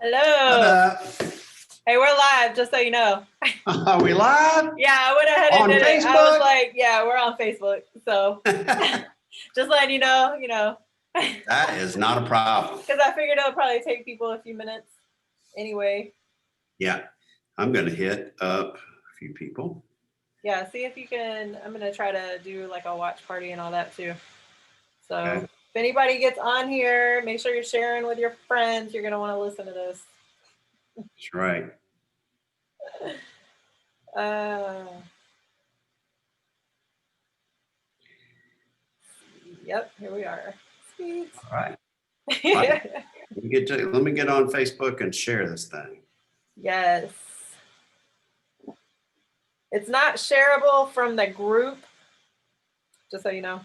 What Hello. up? Hey, we're live, just so you know. Are we live? Yeah, I went ahead and On did it. I Facebook? was like, yeah, we're on Facebook. So just letting you know. That is not a problem. Because I figured it'll probably take people a few minutes anyway. Yeah, I'm going to hit up a few people. Yeah, see if you can. I'm going to try to do like a watch party and all that too. So Okay. if anybody gets on here, make sure you're sharing with your friends. You're going to want to listen to this. That's right. Yep, here we are. Sweet. All right. Let me get on Facebook and share this thing. Yes. It's not shareable from the group, just so you know.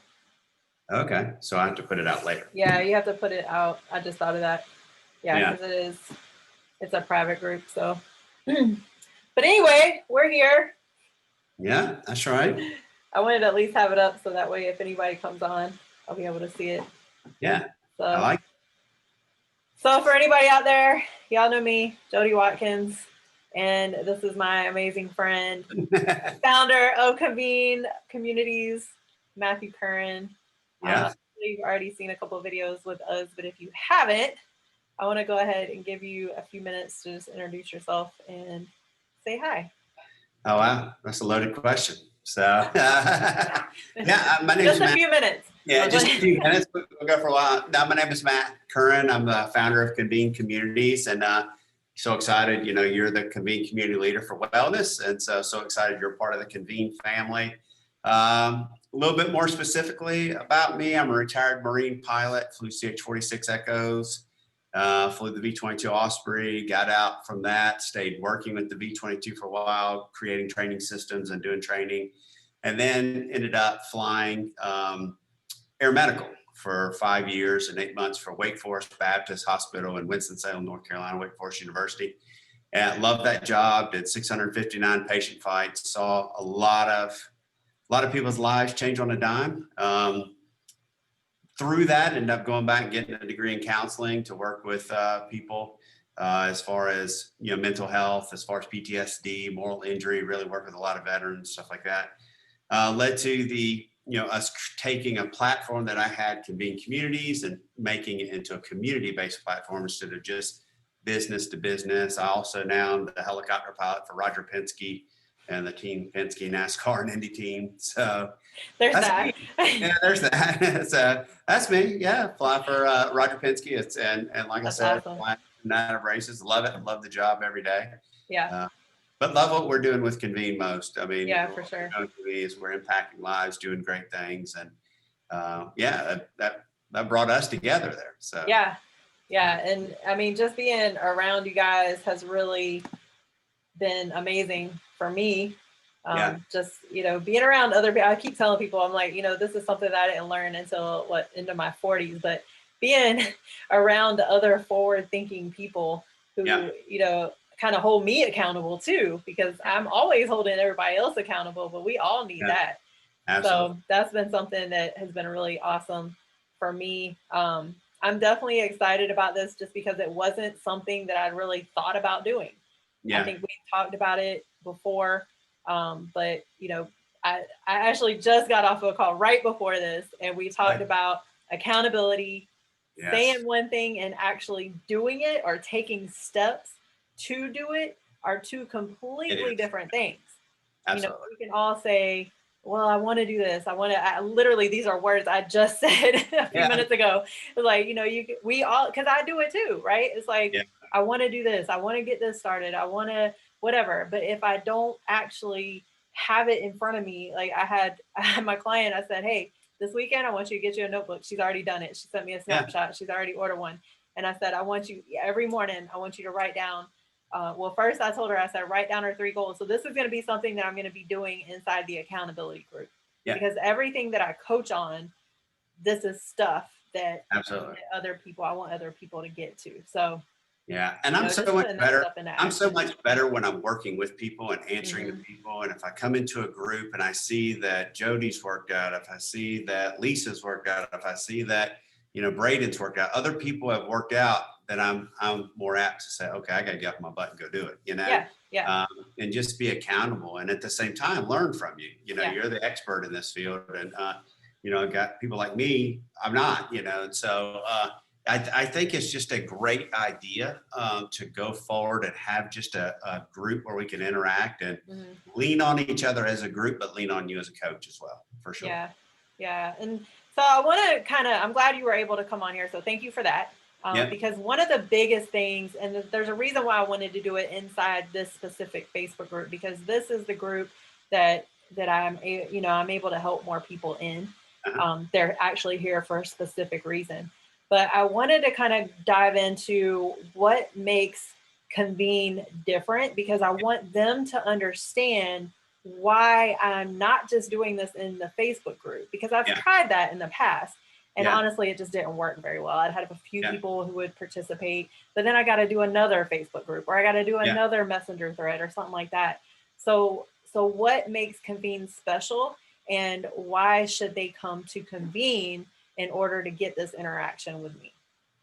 Okay, so I have to put it out later. Yeah, you have to put it out. I just thought of that. Yeah, because it's a private group. So, but anyway, we're here. Yeah, that's right. I wanted to at least have it up so that way if anybody comes on, I'll be able to see it. Yeah, So, I like it. So for anybody out there, y'all know me, Jodi Watkins, and this is my amazing friend, founder of Convene Communities, Matthew Currin. Yeah. You've already seen a couple of videos with us, but if you haven't, I want to go ahead and give you a few minutes to just introduce yourself and say hi. Oh, wow. That's a loaded question. So, yeah, my name is Just a few minutes. Yeah, just a few minutes. We'll go for a while. Now, my name is Matt Currin. I'm the founder of Convene Communities, and so excited. You know, you're the Convene community leader for wellness, and so excited you're part of the Convene family. A little bit more specifically about me, I'm a retired Marine pilot, flew CH-46 Echoes, flew the V-22 Osprey, got out from that, stayed working with the V-22 for a while, creating training systems and doing training, and then ended up flying air medical for 5 years and 8 months for Wake Forest Baptist Hospital in Winston-Salem, North Carolina, Wake Forest University. And I loved that job, did 659 patient flights, saw a lot of people's lives change on a dime. Through that, ended up going back and getting a degree in counseling to work with people as far as, you know, mental health, as far as PTSD, moral injury, really work with a lot of veterans, stuff like that. Led to the, you know, us taking a platform that I had, Convene Communities, and making it into a community-based platform instead of just business to business. I also now am the helicopter pilot for Roger Penske and the team Penske NASCAR and Indy team. So there's that. Yeah, there's that. So that's me. Yeah, fly for Roger Penske. And like that's I said, awesome. Fly night of races. Love it. Love the job every day. Yeah. But love what we're doing with Convene most. I mean, yeah, for sure. We're impacting lives, doing great things, and that brought us together there. So yeah, and I mean, just being around you guys has really been amazing for me. Just, you know, being around other people. I keep telling people, I'm like, you know, this is something that I didn't learn until into my 40s, but being around other forward-thinking people who, you know, kind of hold me accountable too, because I'm always holding everybody else accountable, but we all need that. Absolutely. So that's been something that has been really awesome for me. I'm definitely excited about this just because it wasn't something that I'd really thought about doing. I think we talked about it before, but you know, I actually just got off of a call right before this, and we talked about accountability, saying one thing and actually doing it or taking steps to do it are two completely different things. Absolutely. You know, we can all say, well, I want to do this. Literally, these are words I just said a few minutes ago. It's like, you know, we all, because I do it too, right? It's like, I want to do this. I want to get this started. I want to whatever. But if I don't actually have it in front of me, like I had my client, I said, hey, this weekend, I want you to get you a notebook. She's already done it. She sent me a snapshot. She's already ordered one. And I said, I want you every morning, I want you to write down. Well, first I told her, I said, write down her 3 goals. So this is going to be something that I'm going to be doing inside the accountability group. Because everything that I coach on, this is stuff that other people, I want other people to get to. So yeah, and I'm so much better. I'm so much better when I'm working with people and answering to people. And if I come into a group and I see that Jodi's worked out, if I see that Lisa's worked out, if I see that, you know, Braden's worked out, other people have worked out, then I'm more apt to say, okay, I got to get off my butt and go do it, Yeah. Yeah. and just be accountable. And at the same time, learn from you. Yeah. You're the expert in this field, and got people like me. I'm not, and so I think it's just a great idea to go forward and have just a group where we can interact and lean on each other as a group, but lean on you as a coach as well, for sure. Yeah. Yeah. And so I want to I'm glad you were able to come on here. So thank you for that. Because one of the biggest things, and there's a reason why I wanted to do it inside this specific Facebook group, because this is the group that I'm able to help more people in. They're actually here for a specific reason. But I wanted to kind of dive into what makes Convene different, because I want them to understand why I'm not just doing this in the Facebook group, because I've tried that in the past. And honestly, it just didn't work very well. I'd had a few people who would participate, but then I got to do another Facebook group, or I got to do another messenger thread or something like that. So what makes Convene special, and why should they come to Convene in order to get this interaction with me?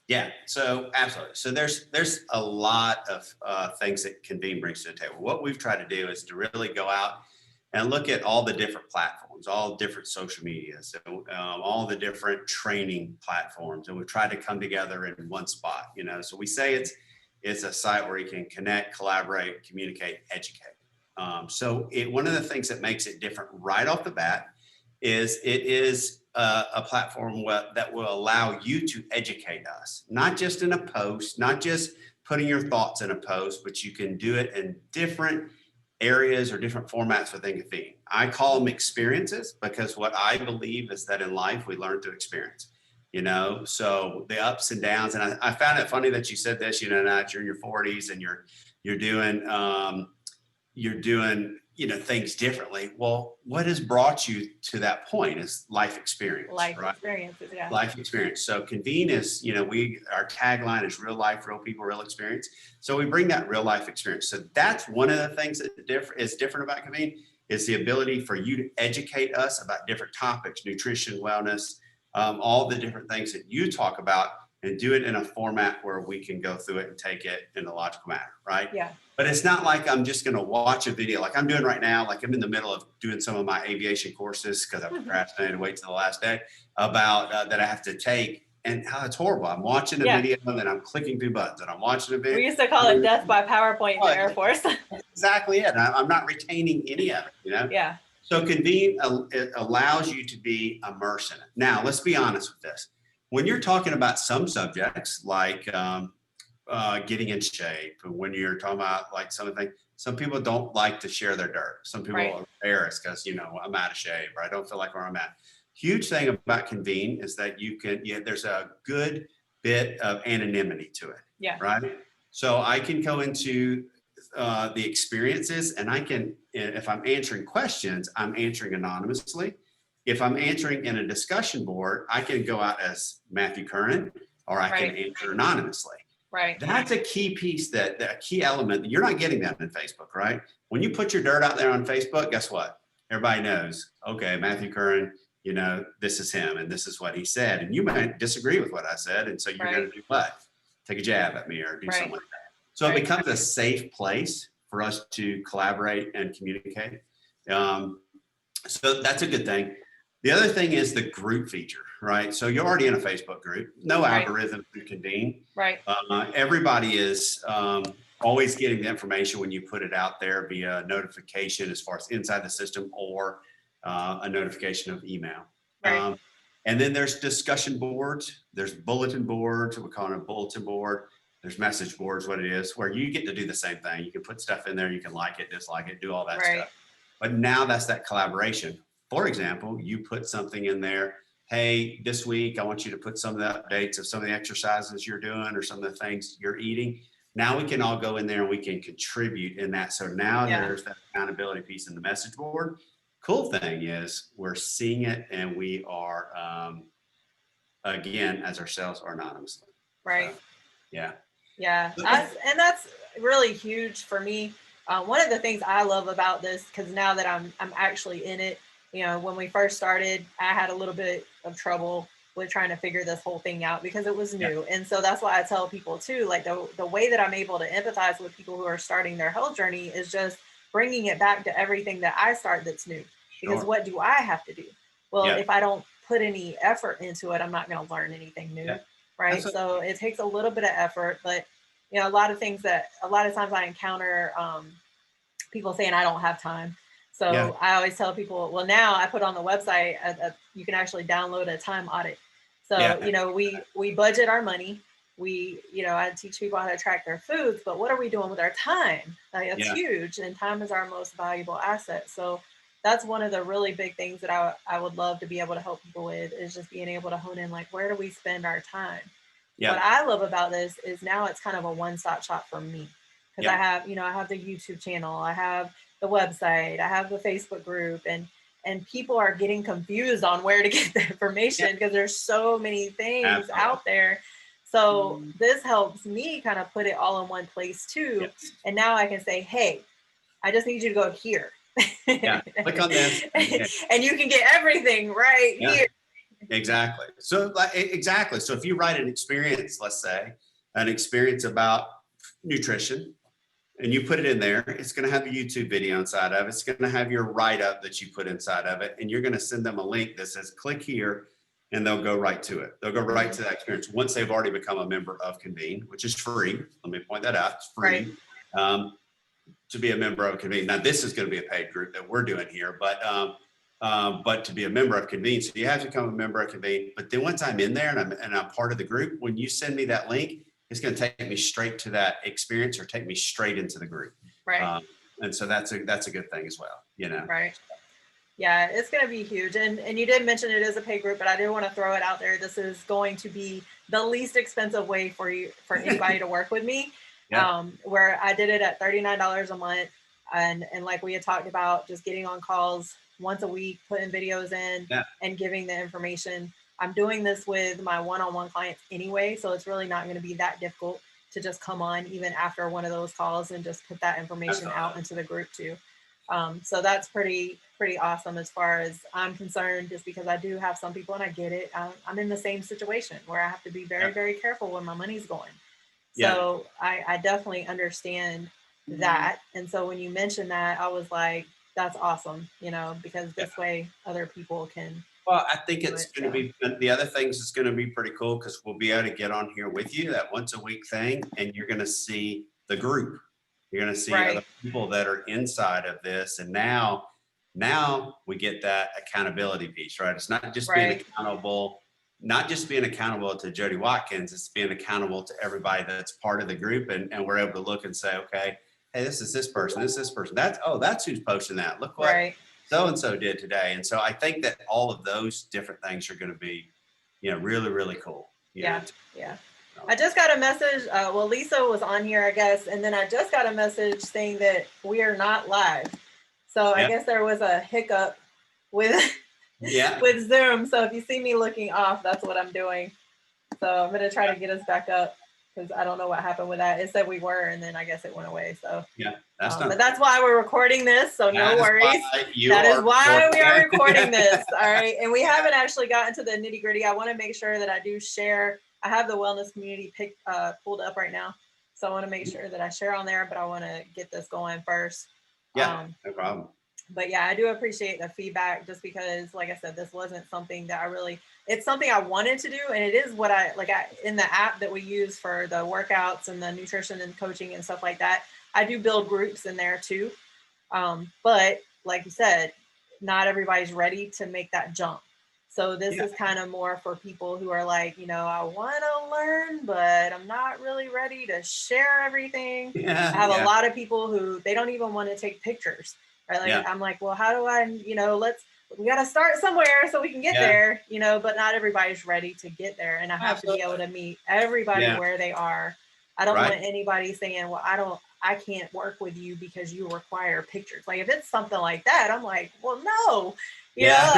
Yeah, so absolutely. So there's a lot of things that Convene brings to the table. What we've tried to do is to really go out and look at all the different platforms, all different social media, so all the different training platforms, and we've tried to come together in one spot. So we say it's a site where you can connect, collaborate, communicate, educate. So one of the things that makes it different right off the bat is it is a platform that will allow you to educate us, not just in a post, not just putting your thoughts in a post, but you can do it in different areas or different formats within Convene. I call them experiences, because what I believe is that in life we learn through experience. So the ups and downs. And I found it funny that you said this. Now you're in your 40s and you're doing things differently. Well, what has brought you to that point is life experience. Experiences, yeah. Life experience. So Convene is, our tagline is real life, real people, real experience. So we bring that real life experience. So that's one of the things that is different about Convene, is the ability for you to educate us about different topics, nutrition, wellness, all the different things that you talk about, and do it in a format where we can go through it and take it in a logical manner, right? Yeah. But it's not like I'm just going to watch a video like I'm doing right now. Like I'm in the middle of doing some of my aviation courses, because I procrastinated to wait till the last day, about that I have to take. And how it's horrible. I'm watching a video and then I'm clicking through buttons, and I'm watching a video. We used to call it death by PowerPoint in the Air Force. Exactly it. I'm not retaining any of it, Yeah. So Convene it allows you to be immersed in it. Now, let's be honest with this. When you're talking about some subjects like getting in shape, when you're talking about like something, some people don't like to share their dirt. Some people are embarrassed because, I'm out of shape, or I don't feel like where I'm at. Huge thing about Convene is that there's a good bit of anonymity to it. Yeah. Right. So I can go into the experiences, and I can, if I'm answering questions, I'm answering anonymously. If I'm answering in a discussion board, I can go out as Matthew Currin, or I can answer anonymously. Right. That's a key piece, a key element. You're not getting that in Facebook, right? When you put your dirt out there on Facebook, guess what? Everybody knows, okay, Matthew Currin, this is him and this is what he said. And you might disagree with what I said. And so you're going to do what? Take a jab at me or do something like that. So it becomes a safe place for us to collaborate and communicate. So that's a good thing. The other thing is the group feature, right? So you're already in a Facebook group, no algorithm to Convene. Right. Everybody is always getting the information when you put it out there via notification, as far as inside the system, or a notification of email. Right. And then there's discussion boards, there's bulletin boards, we call it a bulletin board. There's message boards, what it is, where you get to do the same thing. You can put stuff in there, you can like it, dislike it, do all that stuff. But now that's that collaboration. For example, you put something in there, hey, this week, I want you to put some of the updates of some of the exercises you're doing or some of the things you're eating. Now we can all go in there and we can contribute in that. So now there's that accountability piece in the message board. Cool thing is we're seeing it, and we are, again, as ourselves, or anonymously. Right. So, yeah. Yeah. And that's really huge for me. One of the things I love about this, because now that I'm actually in it, when we first started, I had a little bit of trouble with trying to figure this whole thing out because it was new. And so that's why I tell people too, like the way that I'm able to empathize with people who are starting their health journey is just bringing it back to everything that I start that's new. Because what do I have to do? Well, if I don't put any effort into it, I'm not going to learn anything new. Right. So it takes a little bit of effort, but you know, a lot of times I encounter people saying I don't have time. So I always tell people, well, now I put on the website, you can actually download a time audit. So, you know, we budget our money. I teach people how to track their foods, but what are we doing with our time? Like, that's huge. And time is our most valuable asset. So that's one of the really big things that I would love to be able to help people with, is just being able to hone in, like, where do we spend our time? What I love about this is now it's kind of a one-stop shop for me. Because I have the YouTube channel, I have the website, I have the Facebook group, and people are getting confused on where to get the information because there's so many things out there. So this helps me kind of put it all in one place too. And now I can say, hey, I just need you to go here. Click on this. And you can get everything right here. Exactly. So if you write an experience, let's say an experience about nutrition, and you put it in there, it's going to have a YouTube video inside of it. It's going to have your write-up that you put inside of it. And you're going to send them a link that says, click here, and they'll go right to it. They'll go right to that experience once they've already become a member of Convene, which is free. Let me point that out. It's free to be a member of Convene. Now, this is going to be a paid group that we're doing here, but to be a member of Convene, so you have to become a member of Convene. But then once I'm in there and I'm part of the group, when you send me that link, it's going to take me straight to that experience or take me straight into the group. Right. And so that's a good thing as well, you know? Right. Yeah, it's going to be huge. And you did mention it is a paid group, but I do want to throw it out there. This is going to be the least expensive way for anybody to work with me. Where I did it at $39 a month. And like we had talked about, just getting on calls once a week, putting videos in and giving the information. I'm doing this with my one-on-one clients anyway, so it's really not going to be that difficult to just come on even after one of those calls and just put that information out into the group too. So that's pretty awesome as far as I'm concerned, just because I do have some people, and I get it. I'm in the same situation where I have to be very, very careful where my money's going. So I definitely understand that. And so when you mentioned that, I was like, that's awesome, because this way other people can. Well, I think it's going to be, the other things is going to be pretty cool because we'll be able to get on here with you, that once a week thing, and you're going to see the group. You're going to see other people that are inside of this. And now we get that accountability piece, right? It's not just being accountable, to Jodi Watkins, it's being accountable to everybody that's part of the group. And we're able to look and say, okay, hey, this is this person, that's who's posting that. Look what so-and-so did today. And so I think that all of those different things are going to be, really, really cool. Yeah. I just got a message. Lisa was on here, I guess. And then I just got a message saying that we are not live. So I guess there was a hiccup with Zoom. So if you see me looking off, that's what I'm doing. So I'm going to try to get us back up, because I don't know what happened with that. It said we were, and then I guess it went away. So but that's why we're recording this. So no worries. That is why we are recording this. All right. And we haven't actually gotten to the nitty gritty. I want to make sure that I do share. I have the wellness community pulled up right now. So I want to make sure that I share on there, but I want to get this going first. No problem. But yeah, I do appreciate the feedback, just because, like I said, this wasn't something that it's something I wanted to do. And it is what in the app that we use for the workouts and the nutrition and coaching and stuff like that, I do build groups in there too. But like you said, not everybody's ready to make that jump. So this is kind of more for people who are like, I want to learn, but I'm not really ready to share everything. I have a lot of people who they don't even want to take pictures. Right? I'm like, well, how do I, we got to start somewhere so we can get there, but not everybody's ready to get there. And I have to be able to meet everybody where they are. I don't want anybody saying, well, I can't work with you because you require pictures. Like if it's something like that, I'm like, well, no, it's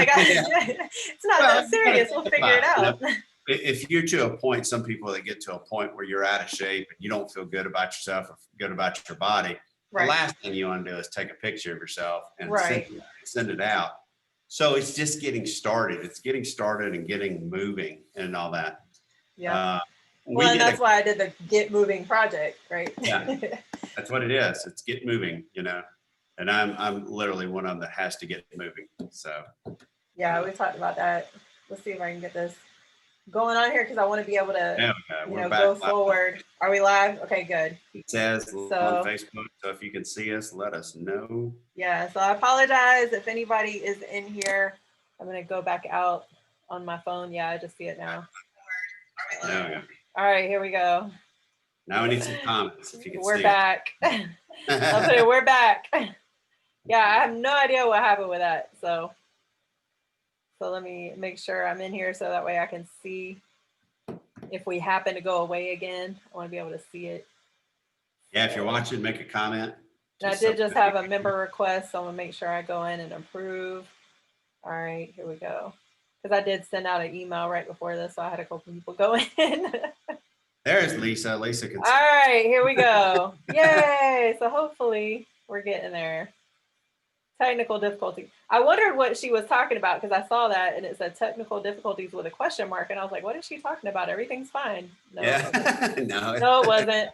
not that serious. We'll figure it out. If you're to a point, some people that get to a point where you're out of shape and you don't feel good about yourself or good about your body, the last thing you want to do is take a picture of yourself and send it out. So it's just getting started. It's getting started and getting moving and all that. Yeah. We Well, and did that's why I did the Get Moving project, right? Yeah. That's what it is. It's get moving, you know. And I'm literally one of them that has to get moving. So Yeah, we talked about that. Let's see if I can get this going on here because I want to be able to, yeah, you we're know, back go live. forward. Are we live? Okay, good. It says on So Facebook. So if you can see us, let us know. yeah, so I apologize if anybody is in here. I'm gonna go back out on my phone. Yeah, I just see it now. There we go. All right, here we go. Now we need some comments if you can We're see back. I'll put it, we're back. Yeah, I have no idea what happened with that. So let me make sure I'm in here so that way I can see if we happen to go away again. I want to be able to see it. Yeah, if you're watching, make a comment. And I did just have a member request, so I'm gonna make sure I go in and approve. All right, here we go. Because I did send out an email right before this, so I had a couple people go in. There's Lisa. Lisa can All right, here we go. Yay! So hopefully we're getting there. Technical difficulty. I wondered what she was talking about because I saw that and it said technical difficulties with a question mark, and I was like, "What is she talking about? Everything's fine." No, yeah. no, it wasn't.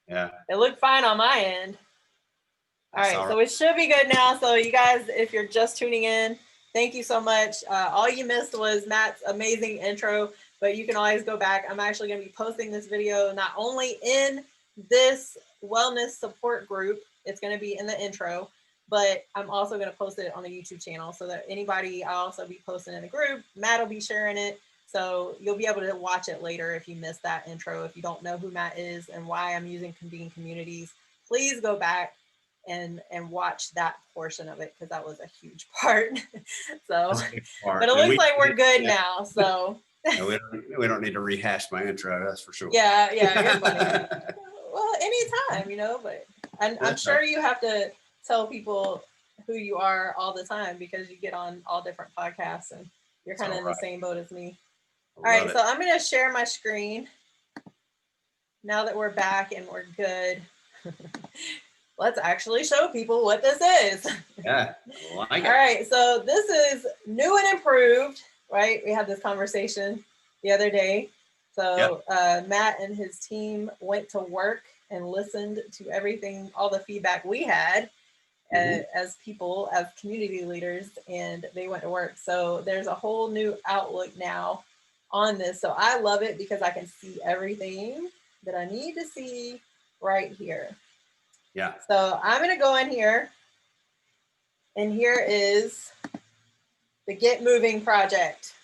Yeah. It looked fine on my end. All right, so it should be good now. So you guys, if you're just tuning in, thank you so much. All you missed was Matt's amazing intro, but you can always go back. I'm actually going to be posting this video not only in this wellness support group, it's going to be in the intro, but I'm also going to post it on the YouTube channel so that anybody, I'll also be posting in the group. Matt will be sharing it. So you'll be able to watch it later if you missed that intro. If you don't know who Matt is and why I'm using Convene Communities, please go back and watch that portion of it because that was a huge part. So, but it looks like we're good now. So we don't need to rehash my intro, that's for sure. Yeah, you're funny. Well, anytime, you know, but I'm sure you have to tell people who you are all the time because you get on all different podcasts and you're kind of in the same boat as me. All right, so I'm going to share my screen now that we're back and we're good. Let's actually show people what this is. Yeah, like it. All right, so this is new and improved, right? We had this conversation the other day. So Matt and his team went to work and listened to everything, all the feedback we had as people, as community leaders, and they went to work. So there's a whole new outlook now on this. So I love it because I can see everything that I need to see right here. Yeah. So I'm going to go in here, and here is the Get Moving project.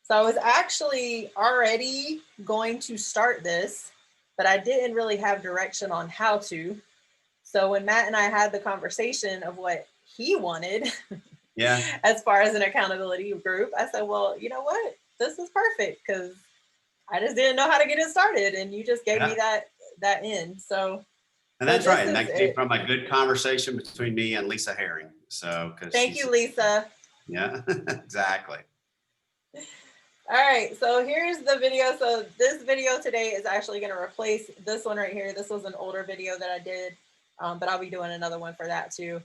So I was actually already going to start this, but I didn't really have direction on how to. So when Matt and I had the conversation of what he wanted, as far as an accountability group, I said, well, you know what? This is perfect because I just didn't know how to get it started, and you just gave me that in. So. And that's right. And that came from a good conversation between me and Lisa Herring. So, thank you, Lisa. Yeah, exactly. All right, so here's the video. So this video today is actually going to replace this one right here. This was an older video that I did, but I'll be doing another one for that too.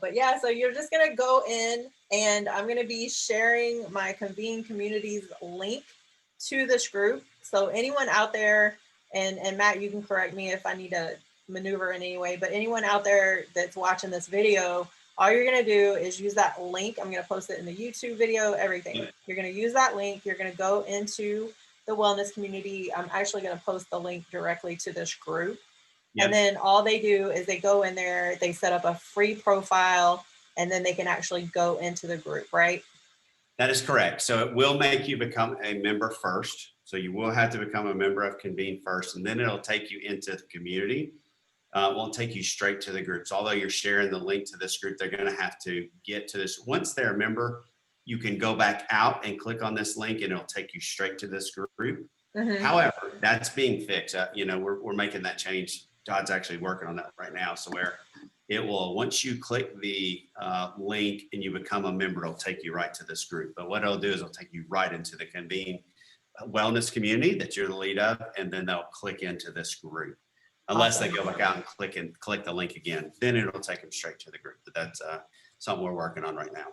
But yeah, so you're just going to go in, and I'm going to be sharing my Convene Communities link to this group. So anyone out there, and Matt, you can correct me if I need to maneuver in any way, but anyone out there that's watching this video, all you're going to do is use that link. I'm going to post it in the YouTube video, everything. You're going to use that link. You're going to go into the wellness community. I'm actually going to post the link directly to this group. And then all they do is they go in there, they set up a free profile, and then they can actually go into the group, right? That is correct. So it will make you become a member first. So you will have to become a member of Convene first, and then it'll take you into the community. Won't take you straight to the groups. Although you're sharing the link to this group, they're going to have to get to this. Once they're a member, you can go back out and click on this link and it'll take you straight to this group. However, that's being fixed. You know, we're making that change. Todd's actually working on that right now. So where it will, once you click the link and you become a member, it'll take you right to this group. But what it'll do is it'll take you right into the Convene wellness community that you're the lead of, and then they'll click into this group. unless they Awesome. go back out and click the link again, then it'll take them straight to the group. But that's something we're working on right now.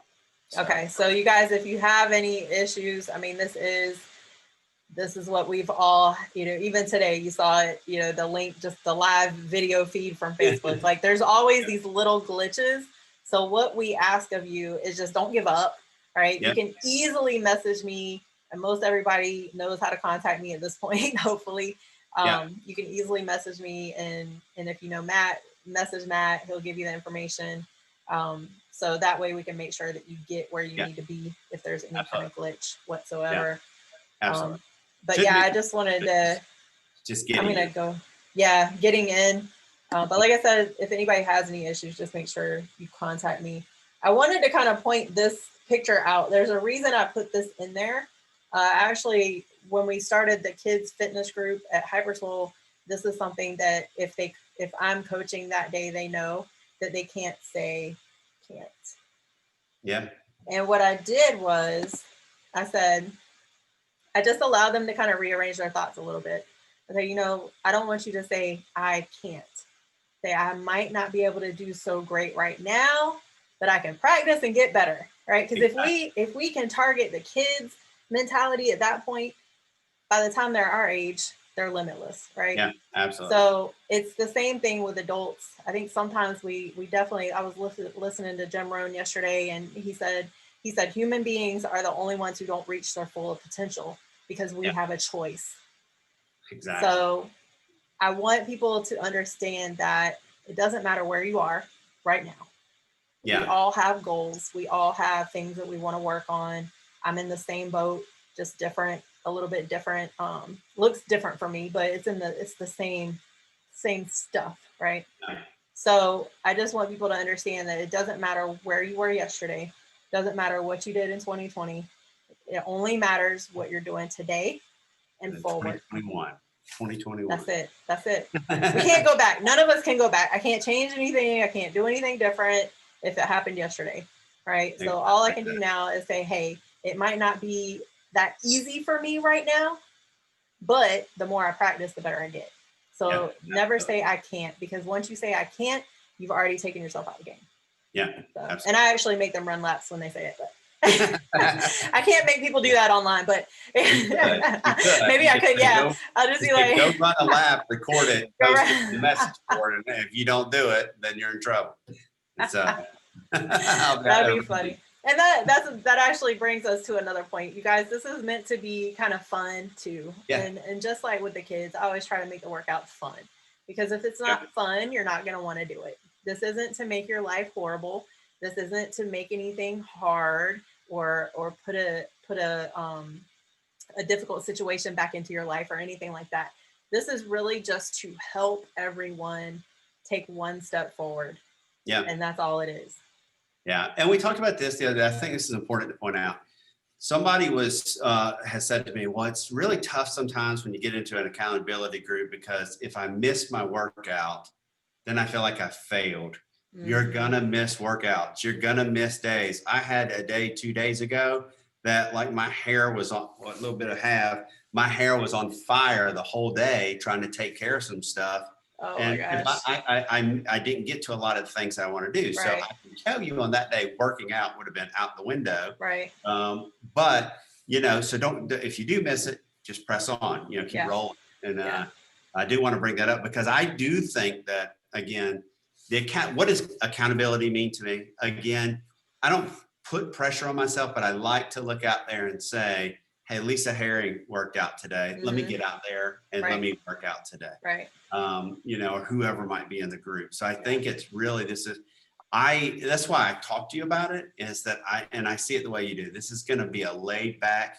So. Okay, so you guys, if you have any issues, I mean, this is what we've all, even today you saw it, the link, just the live video feed from Facebook. Like there's always these little glitches. So what we ask of you is just don't give up, right? Yep. You can easily message me, and most everybody knows how to contact me at this point, hopefully. You can easily message me, and if you know Matt, message Matt, he'll give you the information. So that way we can make sure that you get where you need to be if there's any kind of glitch whatsoever. Absolutely. But yeah, I just wanted to, getting in. But like I said, if anybody has any issues, just make sure you contact me. I wanted to kind of point this picture out. There's a reason I put this in there. Actually, when we started the kids fitness group at Hyperschool, this is something that if I'm coaching that day, they know that they can't say can't. Yeah. And what I did was I said, I just allowed them to kind of rearrange their thoughts a little bit. I said, I don't want you to say, I can't. Say, I might not be able to do so great right now, but I can practice and get better, right? Because if we can target the kids' mentality at that point, by the time they're our age, they're limitless, right? Yeah, absolutely. So it's the same thing with adults. I think sometimes we definitely, I was listening to Jim Rohn yesterday, and he said human beings are the only ones who don't reach their full potential because we have a choice. Exactly. So I want people to understand that it doesn't matter where you are right now. Yeah. We all have goals. We all have things that we want to work on. I'm in the same boat, just different, a little bit different. Looks different for me, but it's the same stuff, right? Yeah. So I just want people to understand that it doesn't matter where you were yesterday. It doesn't matter what you did in 2020. It only matters what you're doing today and forward. 2021. That's it. We can't go back. None of us can go back. I can't change anything. I can't do anything different if it happened yesterday, right? So all I can do now is say, hey, it might not be that easy for me right now, but the more I practice, the better I get. So never say I can't, because once you say I can't, you've already taken yourself out of the game. Yeah. So, and I actually make them run laps when they say it, but I can't make people do that online, but maybe I could. Yeah, I'll just be like, go run a lap, record it, post it, the message board, and if you don't do it, then you're in trouble. So that'd be funny. And that actually brings us to another point, you guys. This is meant to be kind of fun too, and just like with the kids, I always try to make the workout fun, because if it's not fun, you're not going to want to do it. This isn't to make your life horrible. This isn't to make anything hard or put a difficult situation back into your life or anything like that. This is really just to help everyone take one step forward. Yeah. And that's all it is. Yeah. And we talked about this the other day. I think this is important to point out. Somebody has said to me, well, it's really tough sometimes when you get into an accountability group, because if I miss my workout, then I feel like I failed. Mm-hmm. You're going to miss workouts. You're going to miss days. I had a day 2 days ago that, like, my hair was on a little bit of my hair was on fire the whole day trying to take care of some stuff. Oh, and my gosh. I didn't get to a lot of the things I want to do. Right. So I can tell you on that day, working out would have been out the window. Right. But, so if you do miss it, just press on, keep rolling. And I do want to bring that up, because I do think that, again, what does accountability mean to me? Again, I don't put pressure on myself, but I like to look out there and say, hey, Lisa Herring worked out today. Mm-hmm. Let me get out there and let me work out today. Right. Or whoever might be in the group. So I think it's really, that's why I talked to you about it, is that I see it the way you do. This is going to be a laid back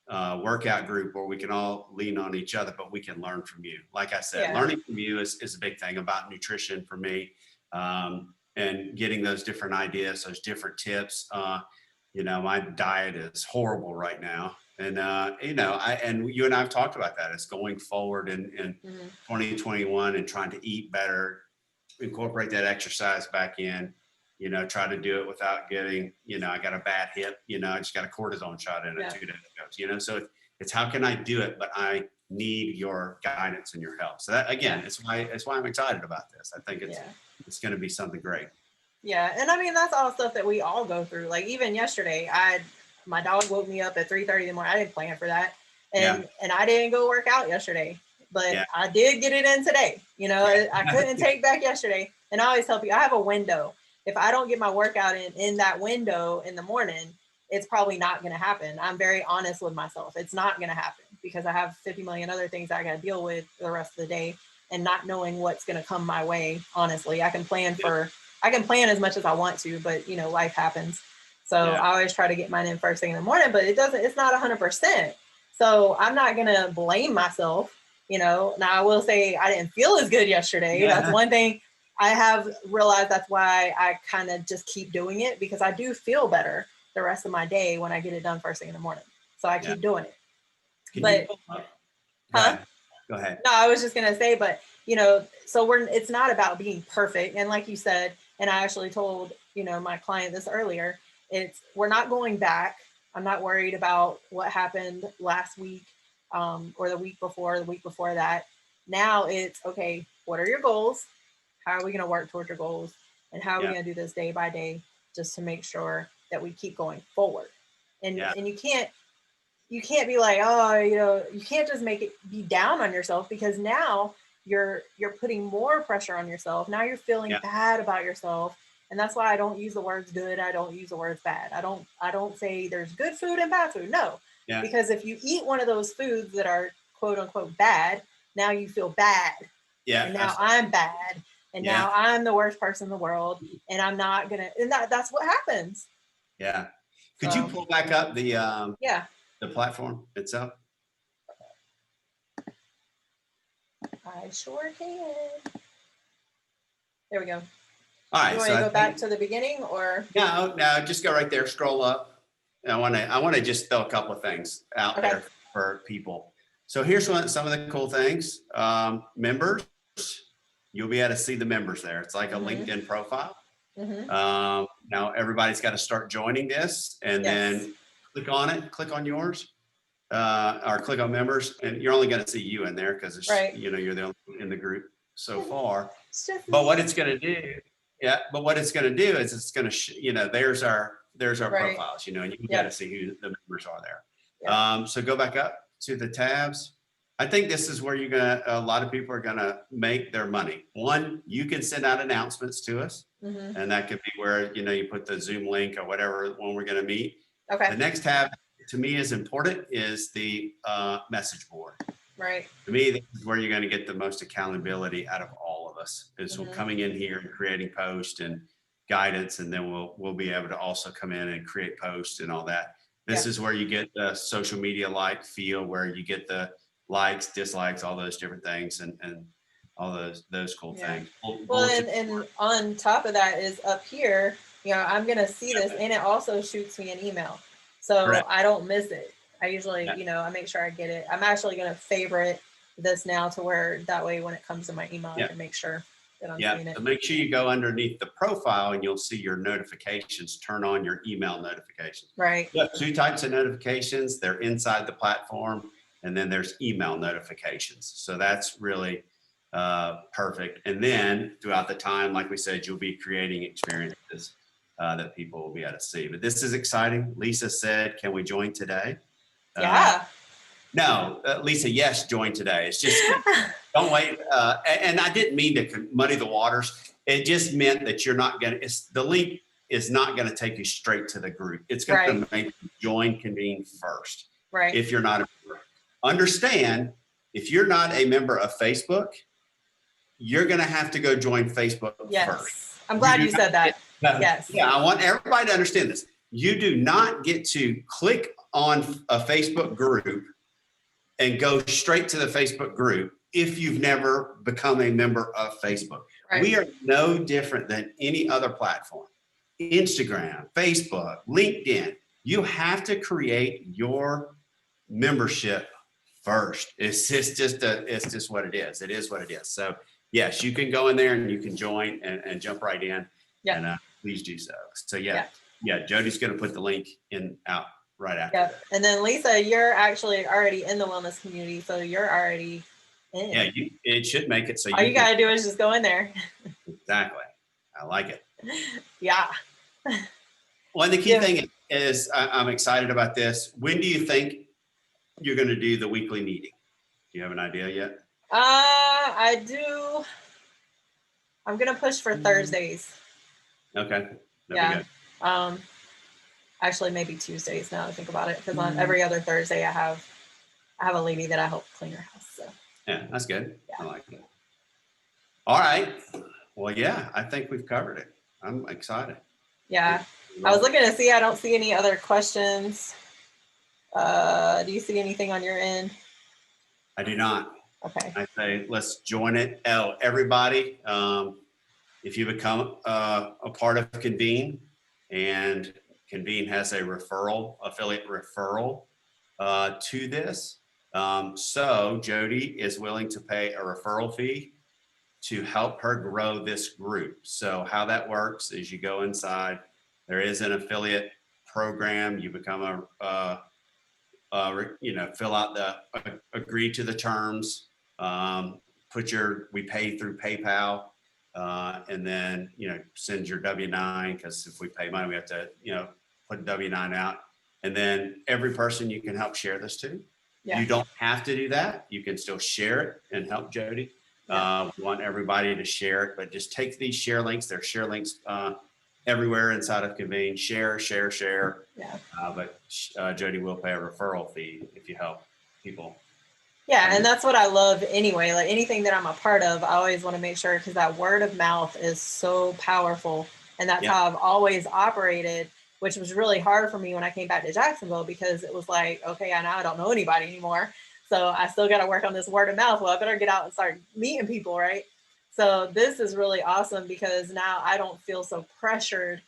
workout group where we can all lean on each other, but we can learn from you. Like I said, learning from you is a big thing about nutrition for me, and getting those different ideas, those different tips. My diet is horrible right now. And, you and I have talked about that. It's going forward in 2021 and trying to eat better, incorporate that exercise back in, try to do it without getting, I got a bad hip, I just got a cortisone shot in it 2 days ago, so It's how can I do it, but I need your guidance and your help. So that, again, it's why I'm excited about this. I think it's going to be something great. Yeah. And I mean, that's all stuff that we all go through. Like even yesterday, my dog woke me up at 3:30 in the morning. I didn't plan for that. And I didn't go work out yesterday, but I did get it in today. You know, I couldn't take back yesterday. And I always tell people, I have a window. If I don't get my workout in that window in the morning, it's probably not going to happen. I'm very honest with myself. It's not going to happen because I have 50 million other things I got to deal with the rest of the day, and not knowing what's going to come my way. Honestly, I can plan as much as I want to, but you know, life happens. So I always try to get mine in first thing in the morning, but it's not 100%. So I'm not going to blame myself. You know, now I will say I didn't feel as good yesterday. That's one thing I have realized. That's why I kind of just keep doing it, because I do feel better the rest of my day when I get it done first thing in the morning. So I keep doing it. Go ahead. No, I was just going to say, but you know, so it's not about being perfect. And like you said, and I actually told, you know, my client this earlier, we're not going back. I'm not worried about what happened last week or the week before that. Now it's, okay, what are your goals? How are we going to work towards your goals? And how are we going to do this day by day, just to make sure that we keep going forward? And you can't be like, oh, you know, you can't just make it be down on yourself, because now you're putting more pressure on yourself. Now you're feeling bad about yourself. And that's why I don't use the words good. I don't use the words bad. I don't say there's good food and bad food. No, because if you eat one of those foods that are quote unquote bad, now you feel bad. And now I'm bad. And now I'm the worst person in the world. And I'm not going to, and that's what happens. Yeah. Could you pull back up the platform itself? I sure can. There we go. All right. You want to go back to the beginning, or? No, just go right there, scroll up. I want to just throw a couple of things out there for people. So here's some of the cool things. Members, you'll be able to see the members there. It's like a LinkedIn profile. Now everybody's got to start joining this, and then click on it, click on yours, or click on members, and you're only going to see you in there because you know, you're the only one in the group so far. But what it's going to do, is it's going to, you know, there's our profiles, you know, and you got to see who the members are there. So go back up to the tabs. I think this is where a lot of people are going to make their money. One, you can send out announcements to us, and that could be where, you know, you put the Zoom link or whatever when we're going to meet. The next tab to me is important is the message board. Right. To me, this is where you're going to get the most accountability out of all of us, is coming in here and creating posts and guidance, and then we'll be able to also come in and create posts and all that. This is where you get the social media like feel, where you get the likes, dislikes, all those different things, and all those cool things. Well, and on top of that is up here, you know, I'm going to see this, and it also shoots me an email. So I don't miss it. I usually, you know, I make sure I get it. I'm actually going to favorite this now to where that way when it comes to my email, I can make sure that I'm seeing it. So make sure you go underneath the profile and you'll see your notifications. Turn on your email notifications. Right. You have two types of notifications. They're inside the platform, and then there's email notifications. So that's really perfect. And then throughout the time, like we said, you'll be creating experiences that people will be able to see. But this is exciting. Lisa said, can we join today? No, Lisa, yes, join today. It's just, don't wait. And I didn't mean to muddy the waters. It just meant that you're not going to, the link is not going to take you straight to the group. It's going to make you join convene first. Right. If you're not a member. Understand, if you're not a member of Facebook, you're going to have to go join Facebook first. I'm glad you said that. Yeah, I want everybody to understand this. You do not get to click on a Facebook group and go straight to the Facebook group if you've never become a member of Facebook. Right. We are no different than any other platform. Instagram, Facebook, LinkedIn. You have to create your membership first. It's just what it is. It is what it is. So yes, you can go in there and you can join and jump right in. And please do so. So Jodi's going to put the link out right after. Yeah. And then Lisa, you're actually already in the wellness community, so you're already in. Yeah, it should make it so all you gotta do is just go in there. Exactly. I like it. Yeah. Well, the key thing is I'm excited about this. When do you think you're going to do the weekly meeting? Do you have an idea yet? I do. I'm gonna push for Thursdays. Okay. That'd be good. Actually, maybe Tuesdays now that I think about it, because on every other Thursday I have a lady that I help clean her house. So yeah, that's good. Yeah. I like it. All right. Well, yeah, I think we've covered it. I'm excited. Yeah. I was looking to see. I don't see any other questions. Do you see anything on your end? I do not. Okay. I say let's join it. Everybody, if you become a part of Convene, and Convene has a affiliate referral to this. So Jodi is willing to pay a referral fee to help her grow this group. So how that works is you go inside, there is an affiliate program, you become fill out agree to the terms, we pay through PayPal, and then, send your W-9, because if we pay money, we have to, put W-9 out. And then every person you can help share this to. Yeah. You don't have to do that. You can still share it and help Jodi. We want everybody to share it, but just take these share links. There's share links everywhere inside of Convene. Share. Yeah. But Jodi will pay a referral fee if you help people. Yeah, and that's what I love anyway. Like anything that I'm a part of, I always want to make sure, because that word of mouth is so powerful. And that's how I've always operated, which was really hard for me when I came back to Jacksonville, because it was like, okay, now I don't know anybody anymore. So I still got to work on this word of mouth. Well, I better get out and start meeting people, right? So this is really awesome, because now I don't feel so pressured,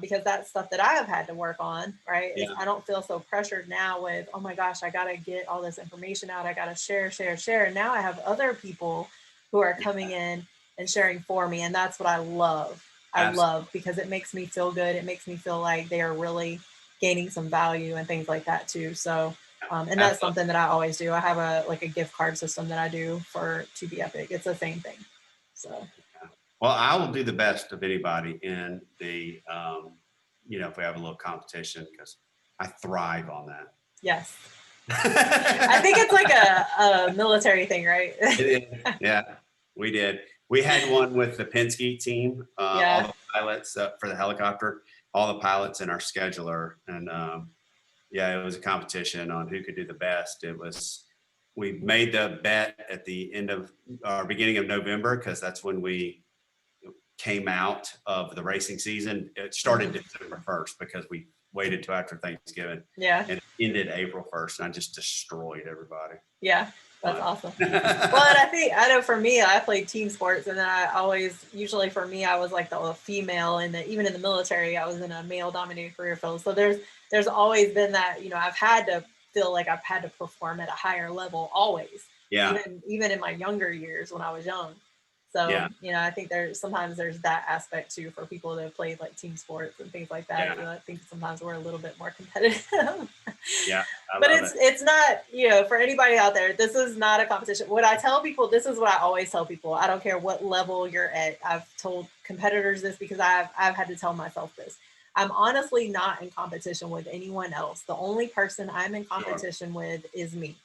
because that's stuff that I have had to work on, right? Yeah. I don't feel so pressured now with, oh my gosh, I got to get all this information out. I got to share. And now I have other people who are coming in and sharing for me. And that's what I love. I love, because it makes me feel good. It makes me feel like they are really gaining some value and things like that too. So, and that's something that I always do. I have a gift card system that I do to Be Epic. It's the same thing. So. Well, I will do the best of anybody in the, if we have a little competition, because I thrive on that. Yes. I think it's like a military thing, right? It is. Yeah, we did. We had one with the Penske team, all the pilots for the helicopter, all the pilots in our scheduler. And it was a competition on who could do the best. We made the bet at the beginning of November, because that's when we came out of the racing season. It started December 1st, because we waited till after Thanksgiving. Yeah. And it ended April 1st, and I just destroyed everybody. Yeah, that's awesome. Well, and I know for me, I played team sports, and then usually for me, I was like the female, and even in the military, I was in a male dominated career field. So there's always been that, I've had to feel like I've had to perform at a higher level always. Yeah. Even in my younger years when I was young. So, I think sometimes there's that aspect too for people that have played like team sports and things like that. Yeah. I think sometimes we're a little bit more competitive. Yeah. But it's not, for anybody out there, this is not a competition. What I tell people, this is what I always tell people. I don't care what level you're at. I've told competitors this, because I've had to tell myself this. I'm honestly not in competition with anyone else. The only person I'm in competition with is me.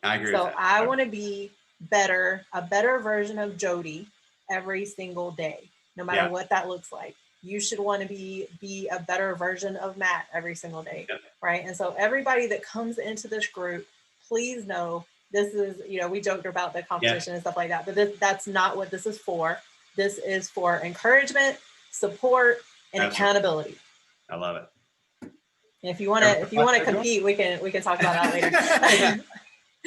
I agree with that. So I want to be a better version of Jodi every single day, no matter what that looks like. You should want to be a better version of Matt every single day, right? And so everybody that comes into this group, please know this is, we joked about the competition and stuff like that, but that's not what this is for. This is for encouragement, support, and accountability. I love it. And if you want to compete, we can talk about that later.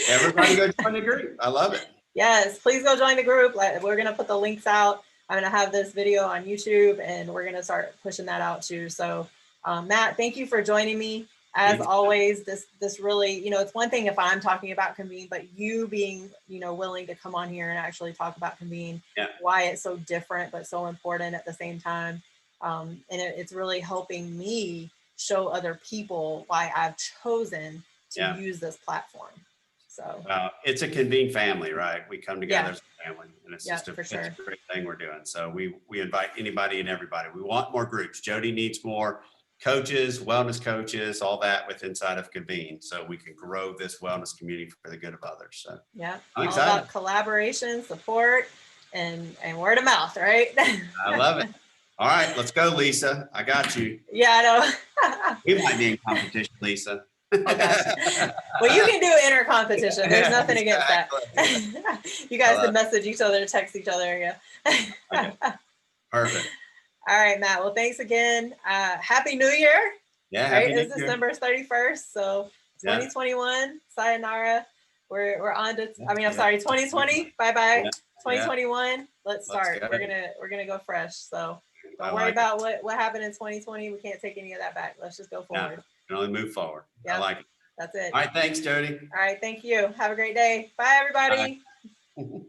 Everybody go join the group. I love it. Yes, please go join the group. We're going to put the links out. I'm going to have this video on YouTube, and we're going to start pushing that out too. So Matt, thank you for joining me. As always, this really, it's one thing if I'm talking about Convene, but you being, willing to come on here and actually talk about Convene, why it's so different, but so important at the same time. And it's really helping me show other people why I've chosen to Yeah. use this platform. So it's a convene family, right? We come together Yeah. as a family, and it's Yeah, just for it's sure. a great thing we're doing. So we invite anybody and everybody. We want more groups. Jodi needs more coaches, wellness coaches, all that with inside of convene, so we can grow this wellness community for the good of others. So yeah, I'm all excited. about collaboration, support, and word of mouth, right? I love it. All right, let's go, Lisa. I got you. Yeah, I know. We might be in competition, Lisa. Oh gosh. Well, you can do inner competition. There's nothing against that. You guys can message each other, text each other. Yeah. Okay. Perfect. All right, Matt. Well, thanks again. Happy New Year. Yeah. Right? Happy New It's Year. December 31st. So 2021, sayonara. We're on to, I mean, I'm sorry, 2020. Bye-bye. 2021. Let's start. We're gonna go fresh. So don't worry about what happened in 2020. We can't take any of that back. Let's just go forward. Yeah, can only move forward. Yeah, I like it. That's it. All right, thanks, Jodi. All right, thank you. Have a great day. Bye, everybody. Bye.